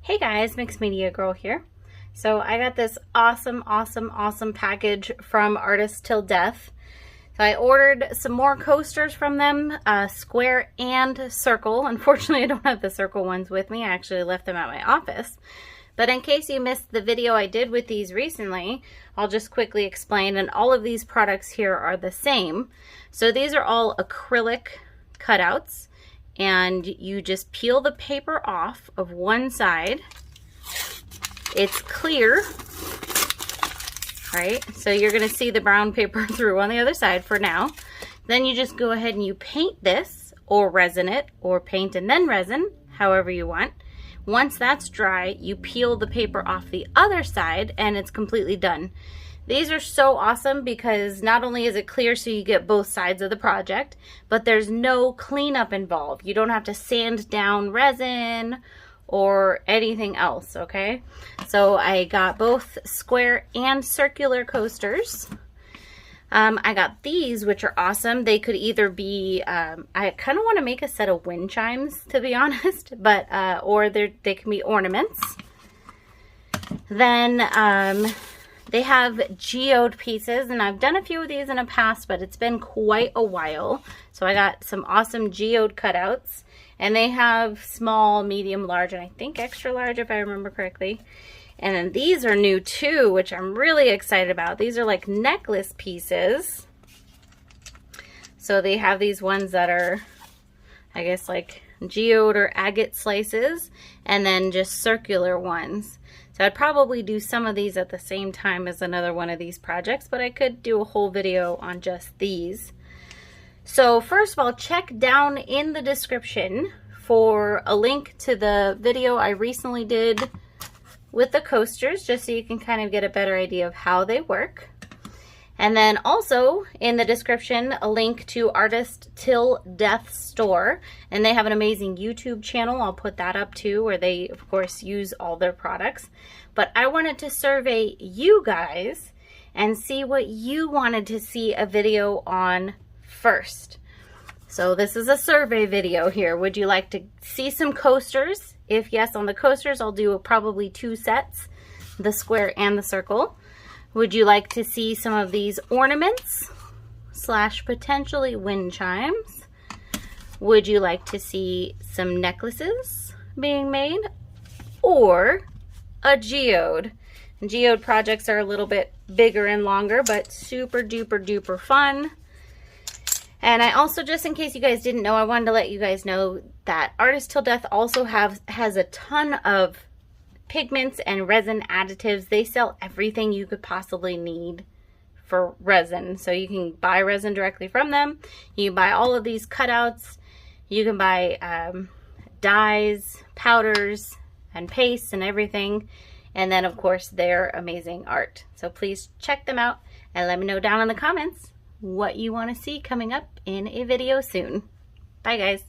Hey guys, Mixed Media Girl here. So I got this awesome package from Artist Till Death. So I ordered some more coasters from them, square and circle. Unfortunately, I don't have the circle ones with me. I actually left them at my office. But in case you missed the video I did with these recently, I'll just quickly explain. And all of these products here are the same. So these are all acrylic cutouts. And you just peel the paper off of one side. It's clear, right? So you're gonna see the brown paper through on the other side for now. Then you just go ahead and you paint this, or resin it, or paint and then resin, however you want. Once that's dry, you peel the paper off the other side and it's completely done. These are so awesome because not only is it clear so you get both sides of the project, but there's no cleanup involved. You don't have to sand down resin or anything else, okay? So I got both square and circular coasters. I got these, which are awesome. They could either be, I kind of want to make a set of wind chimes, to be honest, but, or they can be ornaments. Then, they have geode pieces, and I've done a few of these in the past, but it's been quite a while. So I got some awesome geode cutouts, and they have small, medium, large, and I think extra large if I remember correctly. And then these are new too, which I'm really excited about. These are like necklace pieces. So they have these ones that are, I guess, like geode or agate slices, and then just circular ones. So I'd probably do some of these at the same time as another one of these projects, but I could do a whole video on just these. So first of all, check down in the description for a link to the video I recently did with the coasters, just so you can kind of get a better idea of how they work. And then also in the description, a link to Artist Till Death store. And they have an amazing YouTube channel. I'll put that up too, where they, of course, use all their products. But I wanted to survey you guys and see what you wanted to see a video on first. So this is a survey video here. Would you like to see some coasters? If yes, on the coasters, I'll do probably 2 sets, the square and the circle. Would you like to see some of these ornaments / potentially wind chimes? Would you like to see some necklaces being made, or a geode? And geode projects are a little bit bigger and longer, but super duper fun. And I also, just in case you guys didn't know, I wanted to let you guys know that Artist Till Death also has a ton of pigments and resin additives. They sell everything you could possibly need for resin. So you can buy resin directly from them. You can buy all of these cutouts. You can buy dyes, powders, and pastes and everything. And then, of course, their amazing art. So please check them out and let me know down in the comments what you want to see coming up in a video soon. Bye, guys.